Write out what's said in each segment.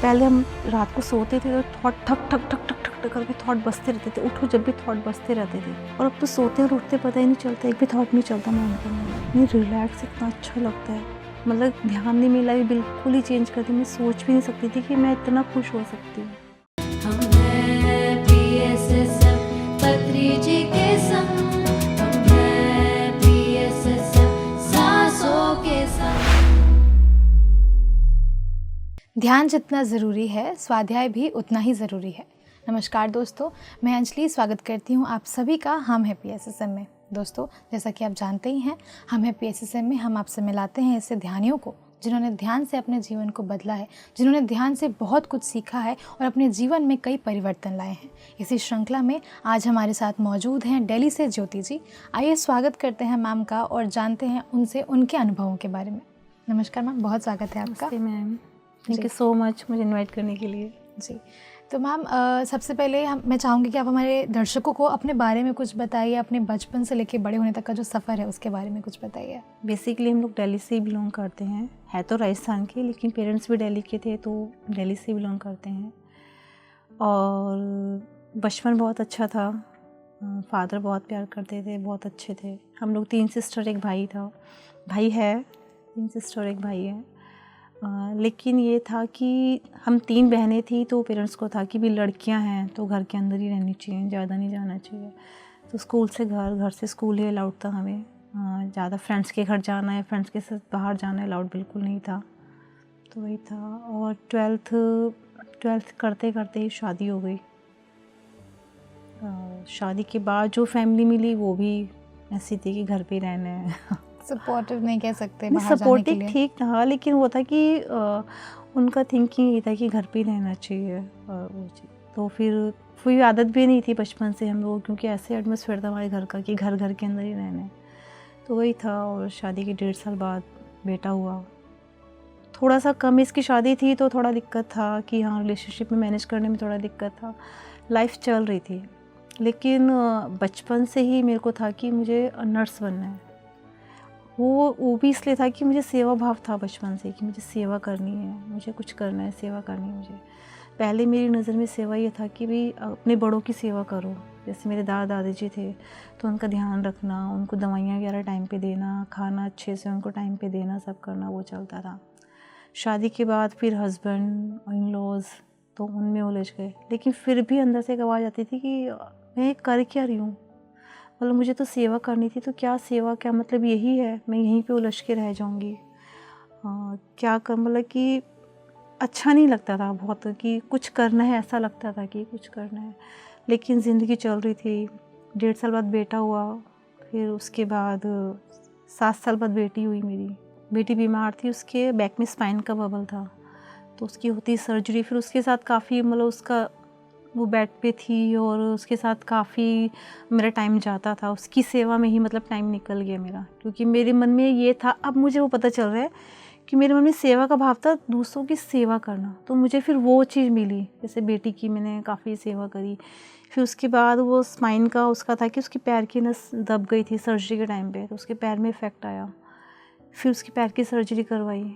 पहले हम रात को सोते थे तो थॉट ठक ठक ठक ठक ठक ठक करके थॉट बजते रहते थे, उठो जब भी थॉट बजते रहते थे। और अब तो सोते और उठते पता ही नहीं चलता, एक भी थॉट नहीं चलता माइंड के अंदर। नहीं, रिलैक्स इतना अच्छा लगता है, मतलब ध्यान नहीं मिला, बिल्कुल ही चेंज कर दी। मैं सोच भी नहीं सकती थी कि मैं इतना खुश हो सकती हूँ। ध्यान जितना ज़रूरी है, स्वाध्याय भी उतना ही ज़रूरी है। नमस्कार दोस्तों, मैं अंजलि स्वागत करती हूँ आप सभी का हम है PSSM में। दोस्तों, जैसा कि आप जानते ही हैं, हम है PSSM में हम आपसे मिलाते हैं ऐसे ध्यानियों को जिन्होंने ध्यान से अपने जीवन को बदला है, जिन्होंने ध्यान से बहुत कुछ सीखा है और अपने जीवन में कई परिवर्तन लाए हैं। इसी श्रृंखला में आज हमारे साथ मौजूद हैं दिल्ली से ज्योति जी। आइए स्वागत करते हैं मैम का और जानते हैं उनसे उनके अनुभवों के बारे में। नमस्कार मैम, बहुत स्वागत है आपका। नमस्ते ma'am, thank you so much मुझे इनवाइट करने के लिए। जी, तो मैम सबसे पहले मैं चाहूँगी कि आप हमारे दर्शकों को अपने बारे में कुछ बताइए, अपने बचपन से लेकर बड़े होने तक का जो सफ़र है उसके बारे में कुछ बताइए। बेसिकली हम लोग दिल्ली से ही बिलोंग करते हैं, है तो राजस्थान के, लेकिन पेरेंट्स भी दिल्ली के थे तो दिल्ली से बिलोंग करते हैं। और बचपन बहुत अच्छा था, फादर बहुत प्यार करते थे, बहुत अच्छे थे। हम लोग 3 सिस्टर, एक भाई था, भाई है, 3 सिस्टर एक भाई है। लेकिन ये था कि हम 3 बहनें थी तो पेरेंट्स को था कि भी लड़कियां हैं तो घर के अंदर ही रहनी चाहिए, ज़्यादा नहीं जाना चाहिए। तो स्कूल से घर, घर से स्कूल ही अलाउड था हमें। ज़्यादा फ्रेंड्स के घर जाना है, फ्रेंड्स के साथ बाहर जाना है अलाउड बिल्कुल नहीं था। तो वही था। और 12th करते करते ही शादी हो गई। शादी के बाद जो फैमिली मिली वो भी ऐसी थी कि घर पे रहना है। सपोर्टिव नहीं कह सकते, सपोर्टिव ठीक था, लेकिन वो था कि उनका थिंकिंग ये था कि घर पे ही रहना चाहिए। और वो चीज़ तो फिर कोई आदत भी नहीं थी बचपन से हम लोग, क्योंकि ऐसे एटमॉस्फेयर था हमारे घर का कि घर घर के अंदर ही रहना है। तो वही था। और शादी के 1.5 साल बाद बेटा हुआ। थोड़ा सा कम इसकी शादी थी तो थोड़ा दिक्कत था कि हाँ, रिलेशनशिप में मैनेज करने में थोड़ा दिक्कत था। लाइफ चल रही थी, लेकिन बचपन से ही मेरे को था कि मुझे नर्स बनना है। वो भी इसलिए था कि मुझे सेवा भाव था बचपन से कि मुझे सेवा करनी है, मुझे कुछ करना है, सेवा करनी है मुझे। पहले मेरी नज़र में सेवा ये था कि भाई अपने बड़ों की सेवा करो। जैसे मेरे दादा दादी जी थे तो उनका ध्यान रखना, उनको दवाइयाँ वगैरह टाइम पे देना, खाना अच्छे से उनको टाइम पे देना, सब करना, वो चलता था। शादी के बाद फिर हस्बैंड और इन लॉज तो उनमें उलझ गए, लेकिन फिर भी अंदर से एक आवाज़ आती थी कि मैं कर क्या रही हूँ, मतलब मुझे तो सेवा करनी थी, तो क्या सेवा, क्या मतलब यही है, मैं यहीं पे उलझ के रह जाऊंगी। क्या कर, मतलब कि अच्छा नहीं लगता था बहुत कि कुछ करना है, ऐसा लगता था कि कुछ करना है। लेकिन ज़िंदगी चल रही थी। 1.5 साल बाद बेटा हुआ, फिर उसके बाद 7 साल बाद बेटी हुई। मेरी बेटी बीमार थी, उसके बैक में स्पाइन का बबल था तो उसकी होती सर्जरी। फिर उसके साथ काफ़ी, मतलब उसका वो बेड पे थी और उसके साथ काफ़ी मेरा टाइम जाता था, उसकी सेवा में ही मतलब टाइम निकल गया मेरा। क्योंकि मेरे मन में ये था, अब मुझे वो पता चल रहा है कि मेरे मन में सेवा का भाव था, दूसरों की सेवा करना। तो मुझे फिर वो चीज़ मिली, जैसे बेटी की मैंने काफ़ी सेवा करी। फिर उसके बाद वो स्पाइन का उसका था कि उसकी पैर की नस दब गई थी सर्जरी के टाइम पे, तो उसके पैर में इफ़ेक्ट आया। फिर उसकी पैर की सर्जरी करवाई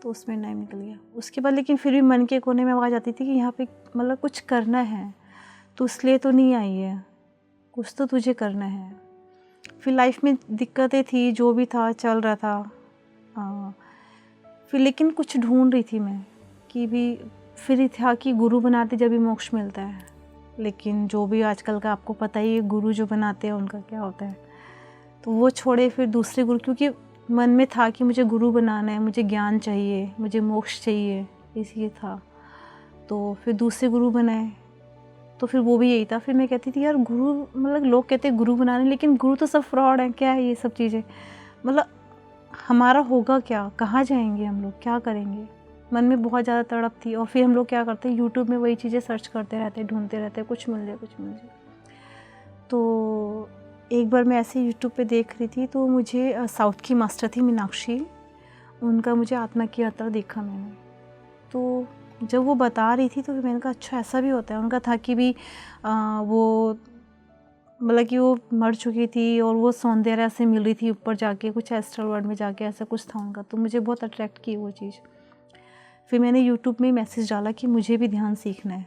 तो उसमें टाइम निकल गया। उसके बाद लेकिन फिर भी मन के कोने में आवाज़ आती थी कि यहाँ पे मतलब कुछ करना है, तो इसलिए तो नहीं आई है, कुछ तो तुझे करना है। फिर लाइफ में दिक्कतें थी, जो भी था चल रहा था। फिर लेकिन कुछ ढूंढ रही थी मैं कि भी, फिर था कि गुरु बनाते जब भी मोक्ष मिलता है। लेकिन जो भी आजकल का आपको पता ही है, गुरु जो बनाते हैं उनका क्या होता है। तो वो छोड़े, फिर दूसरे गुरु, क्योंकि मन में था कि मुझे गुरु बनाना है, मुझे ज्ञान चाहिए, मुझे मोक्ष चाहिए, इसलिए था। तो फिर दूसरे गुरु बनाए तो फिर वो भी यही था। फिर मैं कहती थी यार गुरु, मतलब लोग कहते हैं गुरु बनाने, लेकिन गुरु तो सब फ्रॉड है, क्या है ये सब चीज़ें, मतलब हमारा होगा क्या, कहाँ जाएंगे हम लोग, क्या करेंगे। मन में बहुत ज़्यादा तड़प थी। और फिर हम लोग क्या करते हैं, यूट्यूब में वही चीज़ें सर्च करते रहते हैं, ढूंढते रहते हैं, कुछ मिल जाए, कुछ मिल जाए। तो एक बार मैं ऐसे यूट्यूब पे देख रही थी तो मुझे साउथ की मास्टर थी मीनाक्षी, उनका मुझे आत्मा की यात्रा देखा मैंने। तो जब वो बता रही थी तो मैंने कहा अच्छा ऐसा भी होता है। उनका था कि भी वो मतलब कि वो मर चुकी थी और वो सौंदर्य से मिल रही थी ऊपर जाके, कुछ एस्ट्रल वर्ल्ड में जाके, ऐसा कुछ था उनका। तो मुझे बहुत अट्रैक्ट की वो चीज़। फिर मैंने यूट्यूब में मैसेज डाला कि मुझे भी ध्यान सीखना है,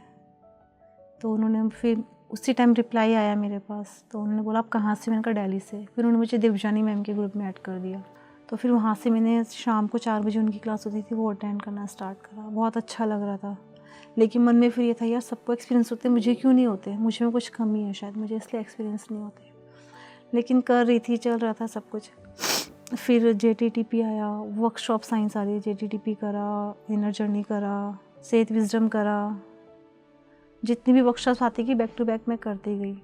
तो उन्होंने फिर उसी टाइम रिप्लाई आया मेरे पास। तो उन्होंने बोला आप कहाँ से? मैंने कहा दिल्ली से। फिर उन्होंने मुझे देवजानी मैम के ग्रुप में ऐड कर दिया। तो फिर वहाँ से मैंने शाम को 4 बजे उनकी क्लास होती थी, वो अटेंड करना स्टार्ट करा। बहुत अच्छा लग रहा था, लेकिन मन में फिर ये था यार सबको एक्सपीरियंस होते हैं, मुझे क्यों नहीं होते? मुझे में कुछ कमी है शायद, मुझे इसलिए एक्सपीरियंस नहीं होते। लेकिन कर रही थी, चल रहा था सब कुछ। फिर JTTP आया, वर्कशॉप साइंस आ रही, JTTP करा, इनर जर्नी करा, सेहत विजडम करा, जितनी भी वर्कशॉप्स आती थी बैक टू बैक मैं करती गई।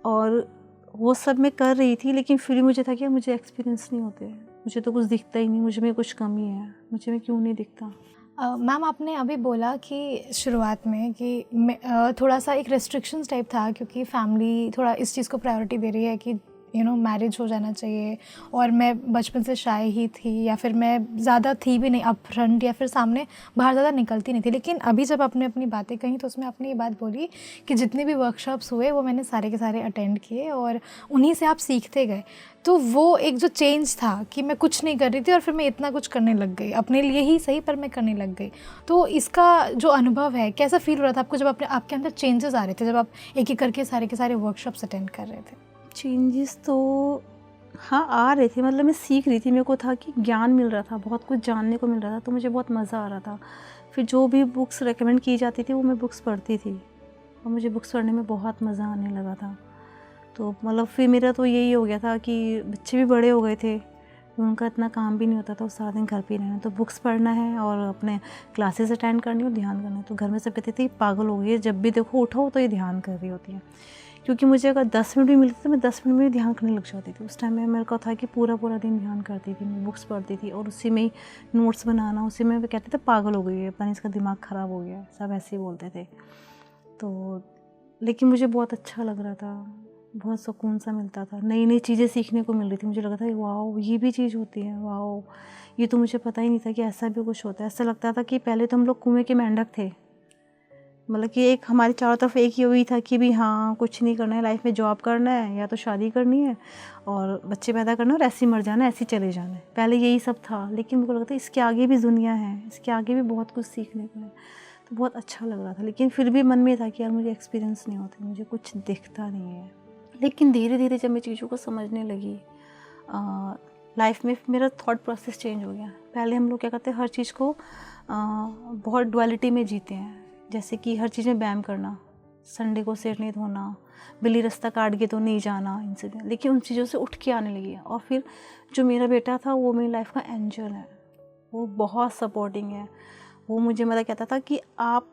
और वो सब मैं कर रही थी, लेकिन फिर मुझे था कि मुझे एक्सपीरियंस नहीं होते, मुझे तो कुछ दिखता ही नहीं, मुझे में कुछ कमी है, मुझे में क्यों नहीं दिखता। मैम आपने अभी बोला कि शुरुआत में कि थोड़ा सा एक रेस्ट्रिक्शंस टाइप था, क्योंकि फैमिली थोड़ा इस चीज़ को प्रायोरिटी दे रही है कि मैरिज हो जाना चाहिए, और मैं बचपन से शाय ही थी, या फिर मैं ज़्यादा थी भी नहीं अप फ्रंट, या फिर सामने बाहर ज़्यादा निकलती नहीं थी। लेकिन अभी जब आपने अपनी बातें कही तो उसमें आपने ये बात बोली कि जितने भी वर्कशॉप्स हुए वो मैंने सारे के सारे अटेंड किए और उन्हीं से आप सीखते गए। तो वो एक जो चेंज था कि मैं कुछ नहीं कर रही थी और फिर मैं इतना कुछ करने लग गई, अपने लिए ही सही पर मैं करने लग गई। तो इसका जो अनुभव है, कैसा फील हो रहा था आपको जब आपके अंदर चेंजेस आ रहे थे, जब आप एक एक करके सारे के सारे वर्कशॉप्स अटेंड कर रहे थे? चेंजेस तो हाँ आ रहे थे, मतलब मैं सीख रही थी, मेरे को था कि ज्ञान मिल रहा था, बहुत कुछ जानने को मिल रहा था, तो मुझे बहुत मज़ा आ रहा था। फिर जो भी बुक्स रेकमेंड की जाती थी वो मैं बुक्स पढ़ती थी, और मुझे बुक्स पढ़ने में बहुत मज़ा आने लगा था। तो मतलब फिर मेरा तो यही हो गया था कि बच्चे भी बड़े हो गए थे, उनका इतना काम भी नहीं होता था, वो सारा दिन घर पे ही रहना, तो बुक्स पढ़ना है और अपने क्लासेस अटेंड करनी और ध्यान करना है। तो घर में सब कहते थे पागल हो गई है, जब भी देखो उठो तो ये ध्यान कर रही होती है। क्योंकि मुझे अगर 10 मिनट भी मिलते तो मैं 10 मिनट में ध्यान करने लग जाती थी। उस टाइम में मेरे को था कि पूरा पूरा दिन ध्यान करती थी, मैं बुक्स पढ़ती थी और उसी में ही नोट्स बनाना, उसी में कहते थे पागल हो गई है, पता नहीं इसका दिमाग ख़राब हो गया, सब ऐसे ही बोलते थे। तो लेकिन मुझे बहुत अच्छा लग रहा था, बहुत सुकून सा मिलता था, नई नई चीज़ें सीखने को मिल रही थी। मुझे लगा था वाओ ये भी चीज़ होती है, वाओ ये तो मुझे पता ही नहीं था कि ऐसा भी कुछ होता है। ऐसा लगता था कि पहले तो हम लोग कुएं के मेंढक थे, मतलब कि एक हमारी चारों तरफ एक ही हुई था कि भी हाँ कुछ नहीं करना है लाइफ में, जॉब करना है या तो शादी करनी है और बच्चे पैदा करना है और ऐसे ही मर जाना है, ऐसे ही चले जाना है, पहले यही सब था। लेकिन मुझे लगता है इसके आगे भी दुनिया है, इसके आगे भी बहुत कुछ सीखने को है, तो बहुत अच्छा लग रहा था। लेकिन फिर भी मन में था कि यार मुझे एक्सपीरियंस नहीं होता, मुझे कुछ दिखता नहीं है। लेकिन धीरे धीरे जब मैं चीज़ों को समझने लगी, लाइफ में मेरा थॉट प्रोसेस चेंज हो गया। पहले हम लोग क्या करते हैं, हर चीज़ को बहुत डुअलिटी में जीते हैं, जैसे कि हर चीज़ में बैम करना, संडे को सिर नहीं धोना, बिल्ली रास्ता काट के तो नहीं जाना, इनसे। लेकिन उन चीज़ों से उठ के आने लगी। और फिर जो मेरा बेटा था वो मेरी लाइफ का एंजल है, वो बहुत सपोर्टिंग है। वो मुझे मतलब कहता था कि आप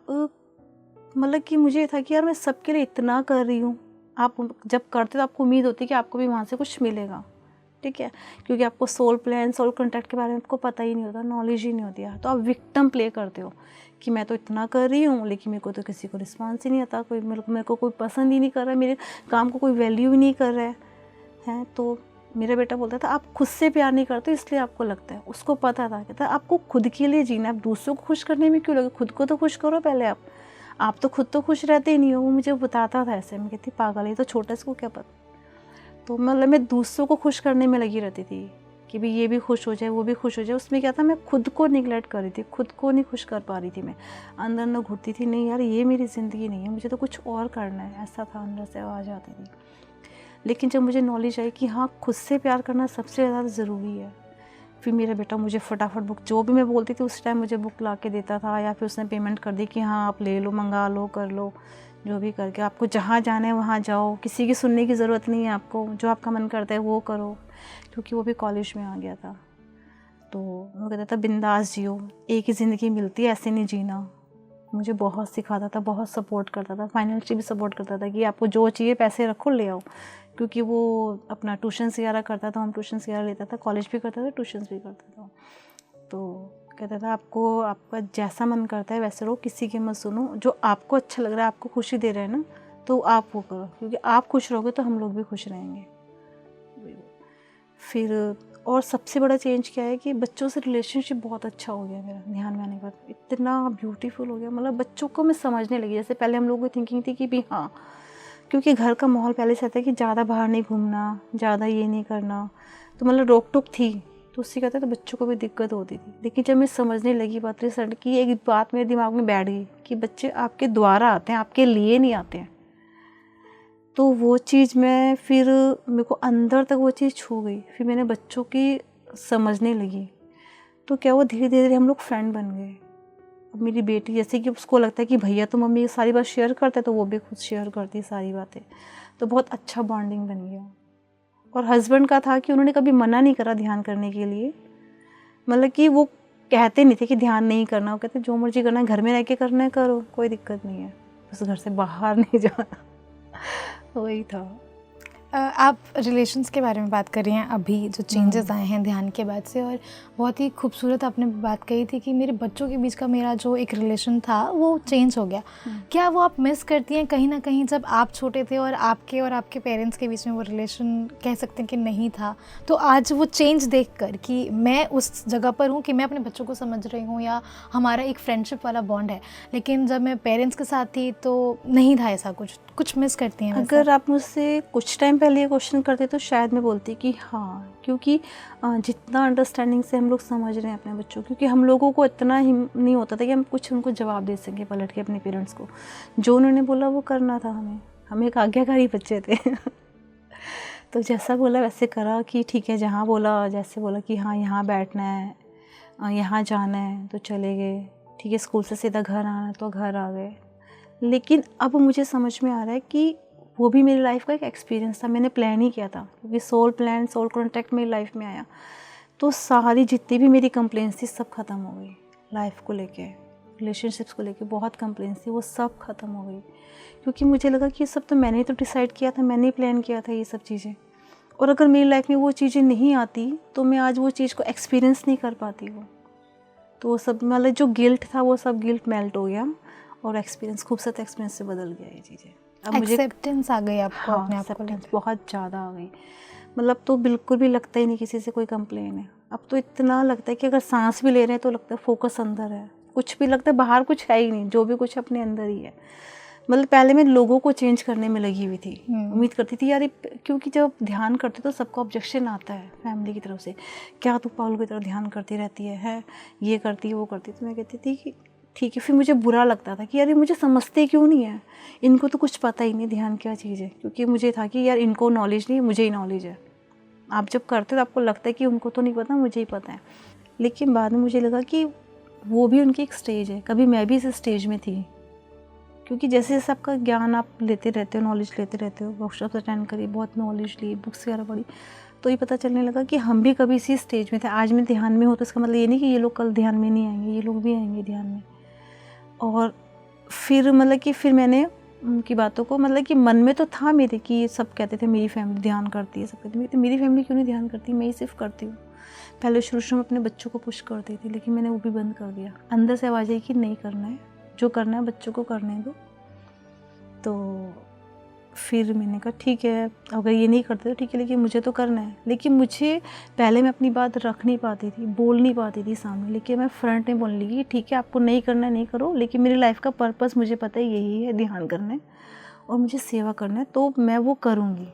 मतलब कि मुझे था कि यार मैं सबके लिए इतना कर रही हूँ, आप जब करते तो आपको उम्मीद होती है कि आपको भी वहाँ से कुछ मिलेगा, ठीक है, क्योंकि आपको सोल प्लान सोल कॉन्ट्रैक्ट के बारे में आपको पता ही नहीं होता, नॉलेज ही नहीं होती है। तो आप विक्टिम प्ले करते हो कि मैं तो इतना कर रही हूँ लेकिन मेरे को तो किसी को रिस्पॉन्स ही नहीं आता, कोई मेरे को कोई पसंद ही नहीं कर रहा है, मेरे काम को कोई वैल्यू ही नहीं कर रहा है। तो मेरा बेटा बोलता था आप खुद से प्यार नहीं करते इसलिए आपको लगता है। उसको पता था, कहता आपको खुद के लिए जीना, आप दूसरों को खुश करने में क्यों लगे, खुद को तो खुश करो पहले। आप तो खुद तो खुश रहते ही नहीं हो। वो मुझे बताता था ऐसे, मैं कहती पागल है तो छोटा इसको क्या पता। तो मतलब मैं दूसरों को खुश करने में लगी रहती थी कि भाई ये भी खुश हो जाए वो भी खुश हो जाए। उसमें क्या था, मैं खुद को निगलेक्ट कर रही थी, खुद को नहीं खुश कर पा रही थी। मैं अंदर अंदर घुटती थी, नहीं यार ये मेरी ज़िंदगी नहीं है, मुझे तो कुछ और करना है, ऐसा था अंदर से आवाज़ आती थी। लेकिन जब मुझे नॉलेज आई कि हाँ खुद से प्यार करना सबसे ज़्यादा ज़रूरी है, फिर मेरा बेटा मुझे फटाफट बुक, जो भी मैं बोलती थी उस टाइम मुझे बुक ला के देता था, या फिर उसने पेमेंट कर दी कि हाँ आप ले लो, मंगा लो, कर लो, जो भी करके आपको जहाँ जाना है वहाँ जाओ, किसी की सुनने की ज़रूरत नहीं है, आपको जो आपका मन करता है वो करो। क्योंकि वो भी कॉलेज में आ गया था, तो वो कहता था बिंदास जियो, एक ही ज़िंदगी मिलती है, ऐसे नहीं जीना। मुझे बहुत सिखाता था, बहुत सपोर्ट करता था, फाइनेंशियली भी सपोर्ट करता था कि आपको जो चाहिए पैसे रखो ले आओ। क्योंकि वो अपना ट्यूशन वगैरह करता था, हम ट्यूशन वगैरह लेता था, कॉलेज भी करता था, ट्यूशन भी करता था। तो कहता था आपको आपका जैसा मन करता है वैसे रहो, किसी की मत सुनो, जो आपको अच्छा लग रहा है, आपको खुशी दे रहे हैं ना, तो आप वो करो, क्योंकि आप खुश रहोगे तो हम लोग भी खुश रहेंगे। फिर और सबसे बड़ा चेंज क्या है कि बच्चों से रिलेशनशिप बहुत अच्छा हो गया मेरा, ध्यान में आने के बाद इतना ब्यूटीफुल हो गया। मतलब बच्चों को मैं समझने लगी। जैसे पहले हम लोगों की थिंकिंग थी कि भी हाँ, क्योंकि घर का माहौल पहले से था कि ज़्यादा बाहर नहीं घूमना, ज़्यादा ये नहीं करना, तो मतलब रोक टोक थी तो उससे कहता है तो बच्चों को भी दिक्कत होती थी। लेकिन जब मैं समझने लगी बात रिजल्ट की, एक बात मेरे दिमाग में बैठ गई कि बच्चे आपके द्वारा आते हैं, आपके लिए नहीं आते हैं। तो वो चीज़ मैं फिर मेरे को अंदर तक वो चीज़ छू गई। फिर मैंने बच्चों की समझने लगी, तो क्या वो धीरे धीरे हम लोग फ्रेंड बन गए। अब मेरी बेटी जैसे कि उसको लगता है कि भैया तो मम्मी सारी बात शेयर करते हैं, तो वो भी खुद शेयर करती है सारी बातें। तो बहुत अच्छा बॉन्डिंग बन गया। और हस्बैंड का था कि उन्होंने कभी मना नहीं करा ध्यान करने के लिए, मतलब कि वो कहते नहीं थे कि ध्यान नहीं करना, वो कहते जो मर्जी करना है घर में रह के करना है करो, कोई दिक्कत नहीं है, बस घर से बाहर नहीं जाना। वही था। आप रिलेशंस के बारे में बात कर रही हैं, अभी जो चेंजेस आए हैं ध्यान के बाद से, और बहुत ही खूबसूरत आपने बात कही थी कि मेरे बच्चों के बीच का मेरा जो एक रिलेशन था वो चेंज हो गया। क्या वो आप मिस करती हैं कहीं ना कहीं, जब आप छोटे थे और आपके पेरेंट्स के बीच में वो रिलेशन कह सकते हैं कि नहीं था, तो आज वो चेंज देखकर कि मैं उस जगह पर हूँ कि मैं अपने बच्चों को समझ रही हूँ या हमारा एक फ्रेंडशिप वाला बॉन्ड है, लेकिन जब मैं पेरेंट्स के साथ थी तो नहीं था ऐसा कुछ मिस करती हैं वैसा? अगर आप मुझसे कुछ टाइम पहले ये क्वेश्चन करते तो शायद मैं बोलती कि हाँ, क्योंकि जितना अंडरस्टैंडिंग से हम लोग समझ रहे हैं अपने बच्चों, क्योंकि हम लोगों को इतना ही नहीं होता था कि हम कुछ उनको जवाब दे सकें पलट के अपने पेरेंट्स को। जो उन्होंने बोला वो करना था हमें, हम एक आज्ञाकारी बच्चे थे। तो जैसा बोला वैसे करा कि ठीक है, जहाँ बोला जैसे बोला कि हाँ यहाँ बैठना है, यहाँ जाना है तो चले गए, ठीक है, स्कूल से सीधा घर आना है तो घर आ गए। लेकिन अब मुझे समझ में आ रहा है कि वो भी मेरी लाइफ का एक एक्सपीरियंस था, मैंने प्लान ही किया था, क्योंकि सोल कॉन्टैक्ट मेरी लाइफ में आया तो सारी जितनी भी मेरी कंप्लेंट्स थी सब ख़त्म हो गई। लाइफ को लेके, रिलेशनशिप्स को लेके बहुत कंप्लेंट्स थी, वो सब ख़त्म हो गई, क्योंकि मुझे लगा कि ये सब तो मैंने ही तो डिसाइड किया था, मैंने ही प्लान किया था ये सब चीज़ें। और अगर मेरी लाइफ में वो चीज़ें नहीं आती तो मैं आज वो चीज़ को एक्सपीरियंस नहीं कर पाती वो। तो वो सब मतलब जो गिल्ट था वो सब गिल्ट मेल्ट हो गया और एक्सपीरियंस, खूबसूरत एक्सपीरियंस से बदल गया ये चीज़ें। अब मुझे एक्सेप्टेंस आ गई आपको? हाँ, अपने आप को एक्सेप्टेंस बहुत ज़्यादा आ गई। मतलब तो बिल्कुल भी लगता ही नहीं किसी से कोई कंप्लेन है। अब तो इतना लगता है कि अगर सांस भी ले रहे हैं तो लगता है फोकस अंदर है, कुछ भी लगता है बाहर कुछ है ही नहीं, जो भी कुछ अपने अंदर ही है। मतलब पहले मैं लोगों को चेंज करने में लगी हुई थी, उम्मीद करती थी यार, क्योंकि जब ध्यान करते तो सबको ऑब्जेक्शन आता है फैमिली की तरफ से, क्या तू पागल की तरह ध्यान करती रहती है ये करती है वो करती है। तो मैं कहती थी कि ठीक है, फिर मुझे बुरा लगता था कि यार ये मुझे समझते क्यों नहीं है, इनको तो कुछ पता ही नहीं ध्यान क्या चीज़ है, क्योंकि मुझे था कि यार इनको नॉलेज नहीं है, मुझे ही नॉलेज है। आप जब करते तो आपको लगता है कि उनको तो नहीं पता, मुझे ही पता है। लेकिन बाद में मुझे लगा कि वो भी उनकी एक स्टेज है, कभी मैं भी इस स्टेज में थी, क्योंकि जैसे जैसे आपका ज्ञान आप लेते रहते हो, नॉलेज लेते रहते हो, वर्कशॉप अटेंड करी, बहुत नॉलेज ली, बुक्स वगैरह पढ़ी, तो ये पता चलने लगा कि हम भी कभी इसी स्टेज में थे। आज मैं ध्यान में हूँ तो इसका मतलब ये नहीं कि ये लोग कल ध्यान में नहीं आएंगे, ये लोग भी आएंगे ध्यान में। और फिर मतलब कि फिर मैंने उनकी बातों को, मतलब कि मन में तो था मेरे कि सब कहते थे मेरी फैमिली ध्यान करती है, सब कहते थे मेरी फैमिली क्यों नहीं ध्यान करती, मैं ही सिर्फ करती हूँ। पहले शुरू में अपने बच्चों को पुश करती थी, लेकिन मैंने वो भी बंद कर दिया। अंदर से आवाज़ आई कि नहीं करना है, जो करना है बच्चों को करने दो। तो फिर मैंने कहा ठीक है, अगर ये नहीं करते तो ठीक है, लेकिन मुझे तो करना है। लेकिन मुझे पहले मैं अपनी बात रख नहीं पाती थी, बोल नहीं पाती थी सामने, लेकिन मैं फ्रंट में बोलने लगी ठीक है, आपको नहीं करना है नहीं करो, लेकिन मेरी लाइफ का पर्पस मुझे पता है यही है, ध्यान करना है और मुझे सेवा करना है, तो मैं वो करूँगी।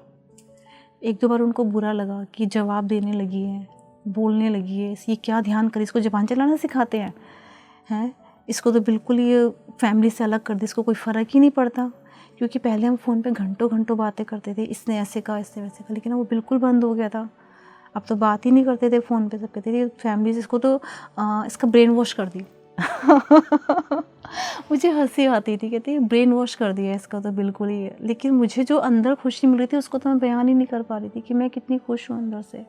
एक दो बार उनको बुरा लगा कि जवाब देने लगी है, बोलने लगी है, ये क्या ध्यान करे, इसको ज़बान चलाना सिखाते हैं, इसको तो बिल्कुल ये फैमिली से अलग कर दे, इसको कोई फ़र्क ही नहीं पड़ता। क्योंकि पहले हम फ़ोन पे घंटों घंटों बातें करते थे, इसने ऐसे कहा इसने वैसे कहा, लेकिन वो बिल्कुल बंद हो गया था। अब तो बात ही नहीं करते थे फ़ोन पे, सब कहते थे फैमिली से इसको तो इसका ब्रेन वॉश कर दी। मुझे हंसी आती थी, कहती ब्रेन वॉश कर दिया इसका तो बिल्कुल ही है। लेकिन मुझे जो अंदर खुशी मिल रही थी उसको तो मैं बयान ही नहीं कर पा रही थी कि मैं कितनी खुश हूँ अंदर से।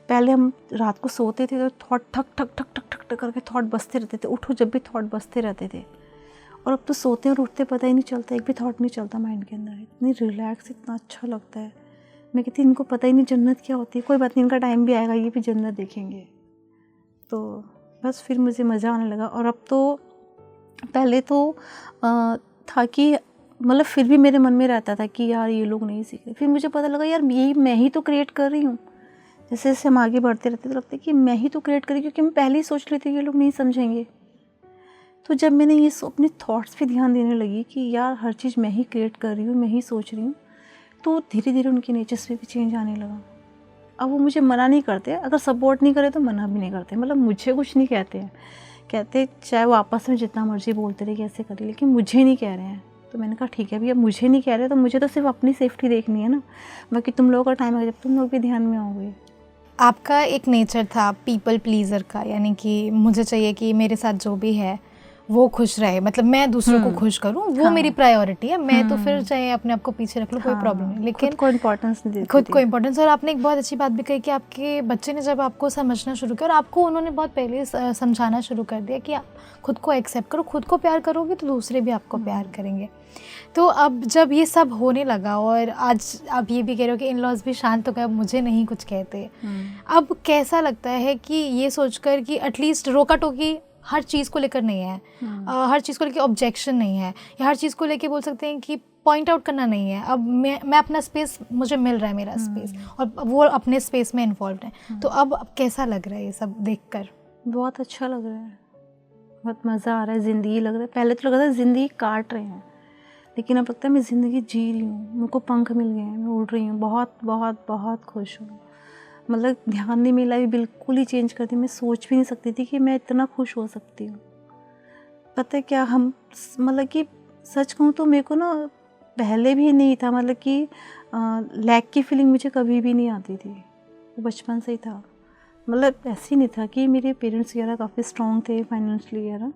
पहले हम रात को सोते थे तो थॉट ठक ठक ठक ठक ठक ठक करके थॉट बसते रहते थे, उठो जब भी थॉट बसते रहते थे। और अब तो सोते और उठते पता ही नहीं चलता, एक भी थॉट नहीं चलता माइंड के अंदर। इतनी रिलैक्स, इतना अच्छा लगता है। मैं कहती इनको पता ही नहीं जन्नत क्या होती है, कोई बात नहीं, इनका टाइम भी आएगा, ये भी जन्नत देखेंगे। तो बस फिर मुझे मज़ा आने लगा। और अब तो पहले तो था कि मतलब फिर भी मेरे मन में रहता था कि यार ये लोग नहीं सीख रहे। फिर मुझे पता लगा यार यही मैं ही तो क्रिएट कर रही हूँ। जैसे जैसे हम आगे बढ़ते रहते तो लगता है कि मैं ही तो क्रिएट करी, क्योंकि मैं पहले ही सोच लेती कि ये लोग नहीं समझेंगे। तो जब मैंने ये अपने थॉट्स पे ध्यान देने लगी कि यार हर चीज़ मैं ही क्रिएट कर रही हूँ, मैं ही सोच रही हूँ, तो धीरे धीरे उनके नेचर्स पे भी चेंज आने लगा। अब वो मुझे मना नहीं करते, अगर सपोर्ट नहीं करे तो मना भी नहीं करते, मतलब मुझे कुछ नहीं कहते हैं, कहते चाहे वो आपस में जितना मर्जी बोलते रहे कैसे करें, लेकिन मुझे नहीं कह रहे हैं। तो मैंने कहा ठीक है भैया, मुझे नहीं कह रहे तो मुझे तो सिर्फ अपनी सेफ्टी देखनी है ना, बाकी तुम लोगों का टाइम है जब तुम लोग भी ध्यान में आओगे। आपका एक नेचर था पीपल प्लीज़र का, यानी कि मुझे चाहिए कि मेरे साथ जो भी है वो खुश रहे, मतलब मैं दूसरों को खुश करूं, वो मेरी प्रायोरिटी है, मैं तो फिर चाहे अपने आप को पीछे रख लूं, कोई प्रॉब्लम नहीं, लेकिन खुद को इम्पोर्टेंस नहीं देती, खुद को इम्पोर्टेंस। और आपने एक बहुत अच्छी बात भी कही कि आपके बच्चे ने जब आपको समझना शुरू किया और आपको उन्होंने बहुत पहले समझाना शुरू कर दिया कि आप खुद को एक्सेप्ट करो, खुद को प्यार करोगे तो दूसरे भी आपको प्यार करेंगे। तो अब जब ये सब होने लगा और आज आप ये भी कह रहे हो कि इन लॉज भी शांत हो गए, अब मुझे नहीं कुछ कहते, अब कैसा लगता है कि ये सोचकर कि एटलीस्ट रोका टोकी हर चीज़ को लेकर नहीं है, हर चीज़ को लेकर ऑब्जेक्शन नहीं है, या हर चीज़ को लेकर बोल सकते हैं कि पॉइंट आउट करना नहीं है, अब मैं अपना स्पेस, मुझे मिल रहा है मेरा स्पेस, और वो अपने स्पेस में इन्वॉल्व है। तो अब कैसा लग रहा है ये सब देखकर? बहुत अच्छा लग रहा है, बहुत मज़ा आ रहा है, ज़िंदगी लग रहा है। पहले तो लग रहा था ज़िंदगी काट रहे हैं, लेकिन अब लगता है मैं ज़िंदगी जी रही हूँ, मेरे को पंख मिल गए हैं, मैं उड़ रही हूँ, बहुत बहुत बहुत खुश हूँ। मतलब ध्यान ने मेरी लाइफ बिल्कुल ही चेंज कर दी, मैं सोच भी नहीं सकती थी कि मैं इतना खुश हो सकती हूँ। पता है क्या, हम मतलब कि सच कहूँ तो मेरे को ना पहले भी नहीं था, मतलब कि लैक की फीलिंग मुझे कभी भी नहीं आती थी, वो बचपन से ही था। मतलब ऐसे ही नहीं था कि मेरे पेरेंट्स वगैरह काफ़ी स्ट्रॉन्ग थे फाइनेंशियली वगैरह,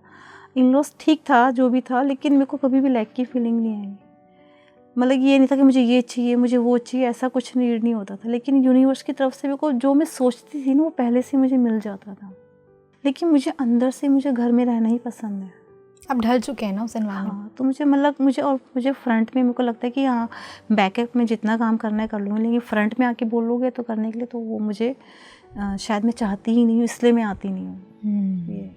इन लॉज ठीक था जो भी था, लेकिन मेरे को कभी भी लैक की फीलिंग नहीं आई। मतलब ये नहीं था कि मुझे ये चाहिए, मुझे वो चाहिए, ऐसा कुछ नीड नहीं होता था। लेकिन यूनिवर्स की तरफ से मेरे को जो मैं सोचती थी ना वो पहले से मुझे मिल जाता था। लेकिन मुझे अंदर से मुझे घर में रहना ही पसंद है। अब ढल चुके हैं ना उस एनवायरनमेंट। हाँ, तो मुझे फ्रंट में मेरे को लगता है कि हाँ, बैकअप में जितना काम करना है कर लूँगी, लेकिन फ्रंट में आके बोलोगे तो करने के लिए तो वो मुझे शायद मैं चाहती ही नहीं हूँ, इसलिए मैं आती नहीं हूँ। ये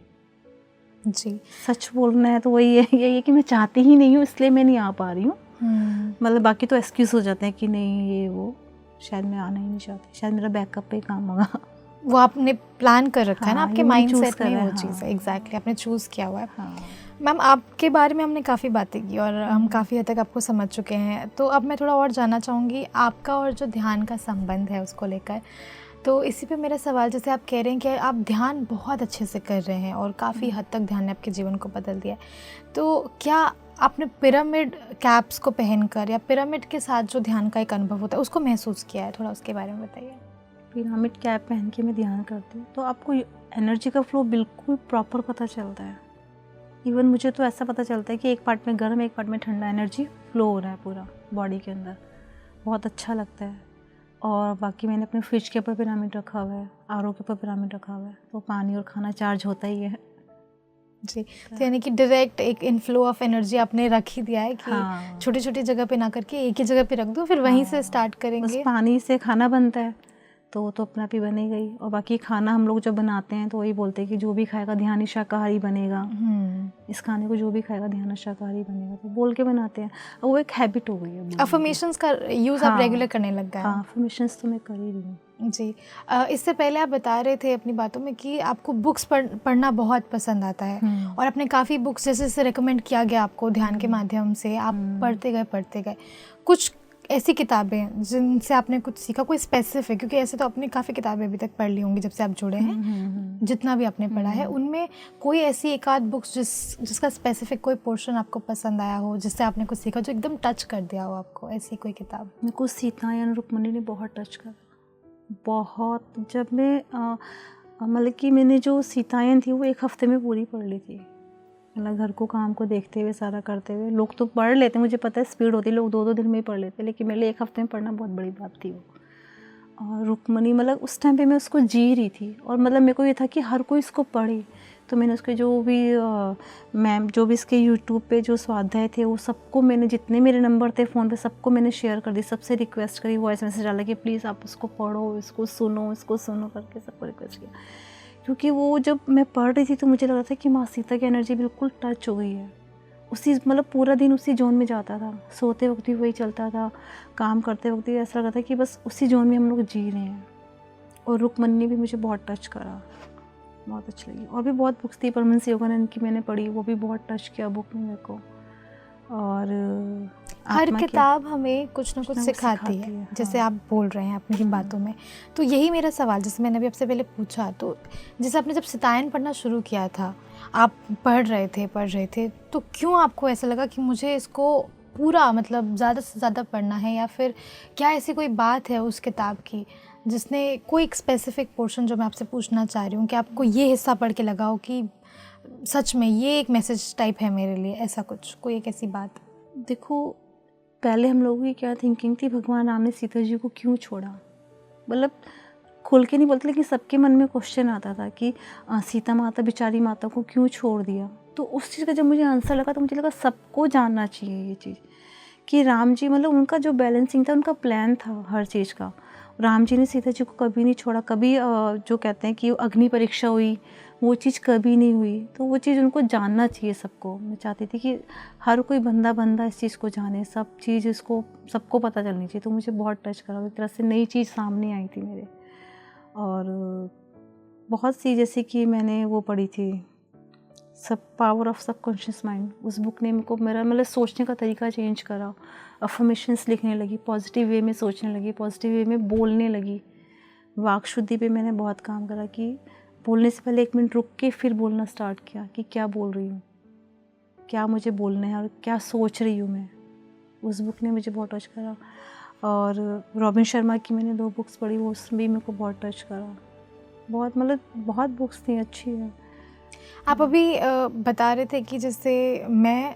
जी, सच बोलना है तो वही है, यही है कि मैं चाहती ही नहीं हूँ, इसलिए मैं नहीं आ पा रही हूँ। मतलब बाकी तो एक्सक्यूज़ हो जाते हैं कि नहीं ये वो, शायद मैं आना ही नहीं चाहती, शायद मेरा बैकअप पे काम होगा। वो आपने प्लान कर रखा है ना, हाँ, आपके माइंडसेट में वो चीज़ है। एग्जैक्टली, आपने चूज़ किया हुआ है। मैम, आपके बारे में हमने काफ़ी बातें की और हम काफ़ी हद तक आपको समझ चुके हैं। तो अब मैं थोड़ा और जानना चाहूँगी आपका और जो ध्यान का संबंध है उसको लेकर। तो इसी पे मेरा सवाल, जैसे आप कह रहे हैं कि आप ध्यान बहुत अच्छे से कर रहे हैं और काफ़ी हद तक ध्यान ने आपके जीवन को बदल दिया है, तो क्या आपने पिरामिड कैप्स को पहनकर या पिरामिड के साथ जो ध्यान का एक अनुभव होता है उसको महसूस किया है? थोड़ा उसके बारे में बताइए। पिरामिड कैप पहन के मैं ध्यान करती हूँ तो आपको एनर्जी का फ्लो बिल्कुल प्रॉपर पता चलता है। इवन मुझे तो ऐसा पता चलता है कि एक पार्ट में गर्म, एक पार्ट में ठंडा एनर्जी फ्लो हो रहा है पूरा बॉडी के अंदर, बहुत अच्छा लगता है। और बाकी मैंने अपने फ्रिज के ऊपर पिरामिड रखा हुआ है, आरओ के ऊपर पिरामिड रखा हुआ है, तो पानी और खाना चार्ज होता ही है। जी, तो यानी कि डायरेक्ट एक इनफ्लो ऑफ एनर्जी आपने रख ही दिया है कि छोटी छोटी जगह पे ना करके एक ही जगह पे रख दो, फिर वहीं से स्टार्ट करेंगे। बस पानी से खाना बनता है तो वो तो अपना भी बने गई, और बाकी खाना हम लोग जब बनाते हैं तो वही बोलते हैं कि जो भी खाएगा ध्यान शाकाहारी बनेगा, इस खाने को जो भी खाएगा ध्यान शाकाहारी बनेगा, तो बोल के बनाते हैं। वो एक हैबिट हो गई है। अफर्मेशंस का यूज़ आप रेगुलर करने लग गए? हाँ, अफर्मेशंस तो मैं कर ही रही हूँ। जी, इससे पहले आप बता रहे थे अपनी बातों में कि आपको बुक्स पढ़ना बहुत पसंद आता है और आपने काफ़ी बुक्स जैसे रिकमेंड किया गया आपको ध्यान के माध्यम से, आप पढ़ते गए। कुछ ऐसी किताबें जिनसे आपने कुछ सीखा, कोई स्पेसिफिक? क्योंकि ऐसे तो आपने काफ़ी किताबें अभी तक पढ़ ली होंगी जब से आप जुड़े हैं, जितना भी आपने पढ़ा है उनमें कोई ऐसी एक आध बुक्स जिसका स्पेसिफिक कोई पोर्शन आपको पसंद आया हो, जिससे आपने कुछ सीखा, जो एकदम टच कर दिया हो आपको, ऐसी कोई किताब? मेरे को सीतायन रुक्मणी ने बहुत टच करा, बहुत। जब मैं मतलब कि मैंने जो सीतायन थी वो एक हफ्ते में पूरी पढ़ ली थी, मतलब घर को काम को देखते हुए सारा करते हुए। लोग तो पढ़ लेते, मुझे पता है स्पीड होती है, लोग 2-2 दिन में ही पढ़ लेते, लेकिन मेरे लिए एक हफ्ते में पढ़ना बहुत बड़ी बात थी वो। और रुक्मणी मतलब उस टाइम पे मैं उसको जी रही थी, और मतलब मेरे को ये था कि हर कोई इसको पढ़े, तो मैंने उसके जो भी मैम जो भी इसके यूट्यूब पे जो स्वाध्याय थे वो सबको मैंने, जितने मेरे नंबर थे फ़ोन पे सबको मैंने शेयर कर दी, सबसे रिक्वेस्ट करी, वॉइस मैसेज डाला कि प्लीज़ आप उसको पढ़ो, इसको सुनो करके सबको रिक्वेस्ट किया। क्योंकि वो जब मैं पढ़ रही थी तो मुझे लग रहा था कि माँ सीता की एनर्जी बिल्कुल टच हो गई है। उसी मतलब पूरा दिन उसी जोन में जाता था, सोते वक्त भी वही चलता था, काम करते वक्त भी ऐसा लगा था कि बस उसी जोन में हम लोग जी रहे हैं। और रुक्मणी ने भी मुझे बहुत टच करा, बहुत अच्छी लगी। और भी बहुत बुक्स थी, परमहंस योगानंद की मैंने पढ़ी, वो भी बहुत टच किया बुक में मेरे को। और हर आत्मा की किताब हमें कुछ ना कुछ सिखाती है, जैसे हाँ। आप बोल रहे हैं अपनी बातों में। तो यही मेरा सवाल, जैसे मैंने अभी आपसे पहले पूछा, तो जैसे आपने जब सितायन पढ़ना शुरू किया था, आप पढ़ रहे थे, तो क्यों आपको ऐसा लगा कि मुझे इसको पूरा मतलब ज़्यादा से ज़्यादा पढ़ना है, या फिर क्या ऐसी कोई बात है उस किताब की जिसने कोई एक स्पेसिफिक पोर्शन, जो मैं आपसे पूछना चाह रही हूँ कि आपको ये हिस्सा पढ़ के लगा हो कि सच में ये एक मैसेज टाइप है मेरे लिए, ऐसा कुछ कोई एक ऐसी बात? देखो, पहले हम लोगों की क्या थिंकिंग थी, भगवान राम ने सीता जी को क्यों छोड़ा, मतलब खुल के नहीं बोलते, लेकिन सबके मन में क्वेश्चन आता था कि सीता माता, बेचारी माता को क्यों छोड़ दिया। तो उस चीज़ का जब मुझे आंसर लगा तो मुझे लगा सबको जानना चाहिए ये चीज़ कि राम जी, मतलब उनका जो बैलेंसिंग था, उनका प्लान था हर चीज़ का। राम जी ने सीता जी को कभी नहीं छोड़ा, कभी जो कहते हैं कि अग्नि परीक्षा हुई, वो चीज़ कभी नहीं हुई। तो वो चीज़ उनको जानना चाहिए सबको। मैं चाहती थी कि हर कोई बंदा इस चीज़ को जाने, सब चीज़ इसको सबको पता चलनी चाहिए। तो मुझे बहुत टच करा, एक तरह से नई चीज़ सामने आई थी मेरे। और बहुत सी, जैसे कि मैंने वो पढ़ी थी सब पावर ऑफ सबकॉन्शियस माइंड, उस बुक ने मेरे को मेरा मतलब सोचने का तरीका चेंज करा। अफर्मेशंस लिखने लगी, पॉजिटिव वे में सोचने लगी, पॉजिटिव वे में बोलने लगी। वाक शुद्धि पे मैंने बहुत काम करा कि बोलने से पहले 1 मिनट रुक के फिर बोलना स्टार्ट किया कि क्या बोल रही हूँ, क्या मुझे बोलना है और क्या सोच रही हूँ मैं। उस बुक ने मुझे बहुत टच करा। और रॉबिन शर्मा की मैंने 2 बुक्स पढ़ी, वो उसमें भी मेरे को बहुत टच करा। बहुत, मतलब बहुत बुक्स थी, अच्छी है। आप अभी बता रहे थे कि जैसे मैं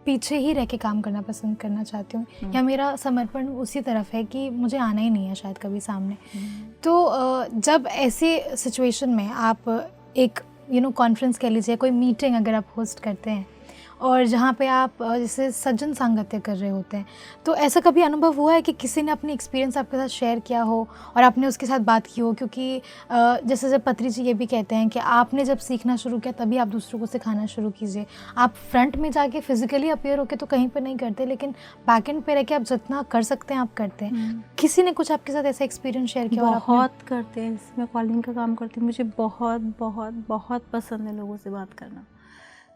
पीछे ही रह के काम करना पसंद करना चाहती हूँ, या मेरा समर्पण उसी तरफ है कि मुझे आना ही नहीं है शायद कभी सामने। तो जब ऐसे सिचुएशन में आप एक कॉन्फ्रेंस कह लीजिए, कोई मीटिंग अगर आप होस्ट करते हैं और जहाँ पे आप जैसे सज्जन सांगत्य कर रहे होते हैं, तो ऐसा कभी अनुभव हुआ है कि किसी ने अपनी एक्सपीरियंस आपके साथ शेयर किया हो और आपने उसके साथ बात की हो? क्योंकि जैसे जब पत्री जी ये भी कहते हैं कि आपने जब सीखना शुरू किया तभी आप दूसरों को सिखाना शुरू कीजिए। आप फ्रंट में जाके फिजिकली अपीयर होके तो कहीं पर नहीं करते, लेकिन बैक एंड पे रह के आप जितना कर सकते हैं आप करते हैं। किसी ने कुछ आपके साथ ऐसा एक्सपीरियंस शेयर किया? बहुत करते हैं, मैं कॉलिंग का काम करती हूँ, मुझे बहुत बहुत बहुत पसंद है लोगों से बात करना।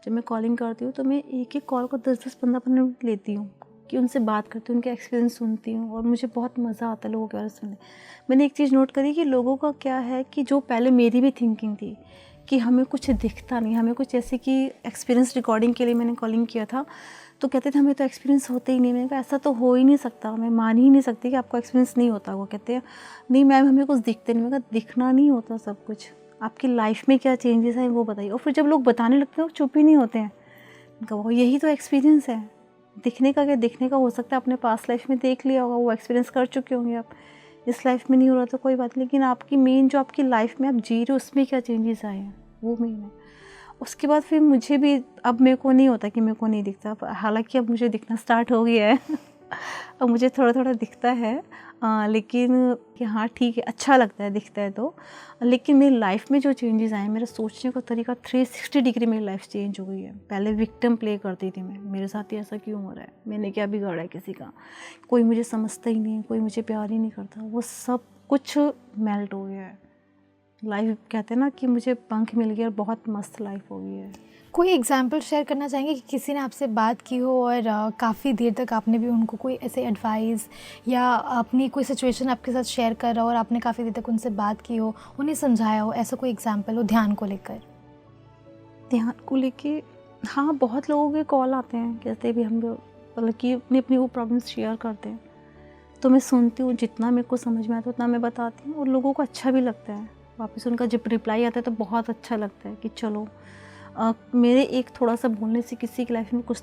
जब मैं कॉलिंग करती हूँ तो मैं एक कॉल को 10-10, 15-15 मिनट लेती हूँ कि उनसे बात करती हूँ, उनके एक्सपीरियंस सुनती हूँ, और मुझे बहुत मज़ा आता है लोगों के बारे में सुनने। मैंने एक चीज़ नोट करी कि लोगों का क्या है कि जो पहले मेरी भी थिंकिंग थी कि हमें कुछ दिखता नहीं, हमें कुछ, जैसे कि एक्सपीरियंस रिकॉर्डिंग के लिए मैंने कॉलिंग किया था तो कहते थे हमें तो एक्सपीरियंस होते ही नहीं। मैंने कहा ऐसा तो हो ही नहीं सकता, मैं मान ही नहीं सकती कि आपको एक्सपीरियंस नहीं होता। वो कहते हैं नहीं मैम, हमें कुछ दिखते नहीं। मैंने कहा दिखना नहीं होता, सब कुछ आपकी लाइफ में क्या चेंजेस हैं वो बताइए। और फिर जब लोग बताने लगते हैं वो चुप ही नहीं होते हैं। वो यही तो एक्सपीरियंस है। दिखने का क्या, दिखने का हो सकता है अपने पास लाइफ में देख लिया होगा, वो एक्सपीरियंस कर चुके होंगे आप। इस लाइफ में नहीं हो रहा तो कोई बात नहीं, लेकिन आपकी मेन जो आपकी लाइफ में आप जी रहे हो उसमें क्या चेंजेस आए हैं वो मेन है। उसके बाद फिर मुझे भी अब मेरे को नहीं होता कि मेरे को नहीं दिखता, हालांकि अब मुझे दिखना स्टार्ट हो गया है अब मुझे थोड़ा थोड़ा दिखता है, लेकिन कि हाँ ठीक है, अच्छा लगता है दिखता है तो। लेकिन मेरी लाइफ में जो चेंजेस आए, मेरा सोचने का तरीका 360 डिग्री मेरी लाइफ चेंज हो गई है। पहले विक्टिम प्ले करती थी मैं, मेरे साथ ही ऐसा क्यों हो रहा है, मैंने क्या बिगाड़ा है किसी का, कोई मुझे समझता ही नहीं, कोई मुझे प्यार ही नहीं करता, वो सब कुछ मेल्ट हो गया है। लाइफ कहते हैं ना कि मुझे पंख मिल गया और बहुत मस्त लाइफ हो गई है। कोई एग्जाम्पल शेयर करना चाहेंगे कि किसी ने आपसे बात की हो और काफ़ी देर तक आपने भी उनको कोई ऐसे एडवाइस या अपनी कोई सिचुएशन आपके साथ शेयर कर रहा हो और आपने काफ़ी देर तक उनसे बात की हो, उन्हें समझाया हो, ऐसा कोई एग्जाम्पल हो ध्यान को लेकर? ध्यान को लेके हाँ, बहुत लोगों के कॉल आते हैं, कहते भी हम मतलब कि अपनी अपनी वो प्रॉब्लम्स शेयर करते हैं, तो मैं सुनती हूँ, जितना मेरे को समझ में आता है उतना मैं बताती हूँ, और लोगों को अच्छा भी लगता है। वापस उनका जब रिप्लाई आता है तो बहुत अच्छा लगता है कि चलो मेरे एक थोड़ा सा बोलने से किसी की लाइफ में कुछ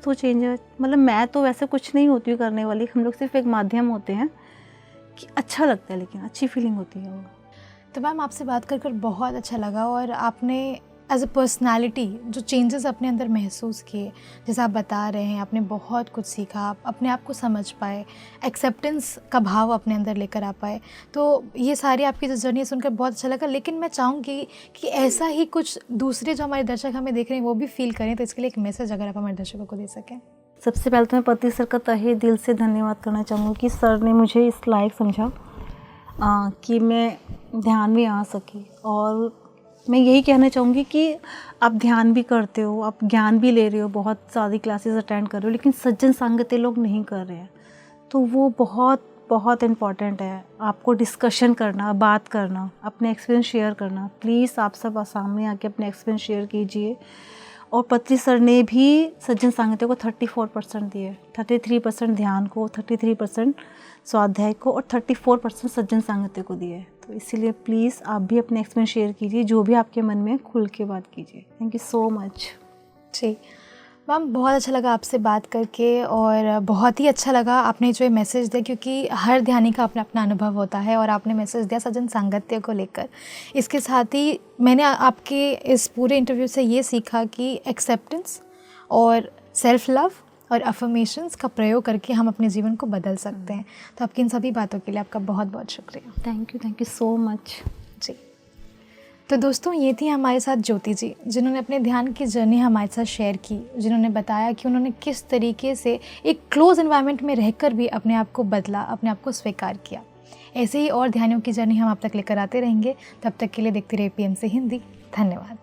तो चेंज है। मतलब मैं तो वैसे कुछ नहीं होती हूँ करने वाली, हम लोग सिर्फ एक माध्यम होते हैं कि अच्छा लगता है, लेकिन अच्छी फीलिंग होती है वो। तो मैम आपसे बात कर बहुत अच्छा लगा, और आपने एज अ पर्सनालिटी जो चेंजेस अपने अंदर महसूस किए, जैसे आप बता रहे हैं, आपने बहुत कुछ सीखा, आप अपने आप को समझ पाए, एक्सेप्टेंस का भाव अपने अंदर लेकर आ पाए, तो ये सारी आपकी जो जर्नी है सुनकर बहुत अच्छा लगा। लेकिन मैं चाहूँगी कि ऐसा ही कुछ दूसरे जो हमारे दर्शक हमें देख रहे हैं वो भी फील करें, तो इसके लिए एक मैसेज अगर आप हमारे दर्शकों को दे सकें। सबसे पहले तो मैं पति सर का तहे दिल से धन्यवाद करना चाहूँगी कि सर ने मुझे इस लायक समझा कि मैं ध्यान में आ सकी, और मैं यही कहना चाहूँगी कि आप ध्यान भी करते हो, आप ज्ञान भी ले रहे हो, बहुत सारी क्लासेस अटेंड कर रहे हो, लेकिन सज्जन संगति लोग नहीं कर रहे हैं, तो वो बहुत बहुत इम्पॉर्टेंट है। आपको डिस्कशन करना, बात करना, अपने एक्सपीरियंस शेयर करना। प्लीज़ आप सब सामने आके अपने एक्सपीरियंस शेयर कीजिए। और पत्री सर ने भी सज्जन संगति को 34% दिए, 33% ध्यान को, 33% स्वाध्याय को और 34% सज्जन संगति को दिए। तो इसीलिए प्लीज़ आप भी अपने एक्सपीरियंस शेयर कीजिए, जो भी आपके मन में खुल के बात कीजिए। Thank you so much. जी मैम, बहुत अच्छा लगा आपसे बात करके और बहुत ही अच्छा लगा आपने जो ये मैसेज दिया, क्योंकि हर ध्यानी का अपना अपना अनुभव होता है और आपने मैसेज दिया सज्जन सांगत्य को लेकर। इसके साथ ही मैंने आपके इस पूरे इंटरव्यू से ये सीखा कि एक्सेप्टेंस और सेल्फ लव और अफर्मेशंस का प्रयोग करके हम अपने जीवन को बदल सकते हैं। तो आपकी इन सभी बातों के लिए आपका बहुत बहुत शुक्रिया। Thank you so much. जी, तो दोस्तों ये थी हमारे साथ ज्योति जी, जिन्होंने अपने ध्यान की जर्नी हमारे साथ शेयर की, जिन्होंने बताया कि उन्होंने किस तरीके से एक क्लोज एनवायरनमेंट में रहकर भी अपने आप को बदला, अपने आप को स्वीकार किया। ऐसे ही और ध्यानियों की जर्नी हम आप तक लेकर आते रहेंगे। तब तक के लिए देखते रहिए PMC हिंदी। धन्यवाद।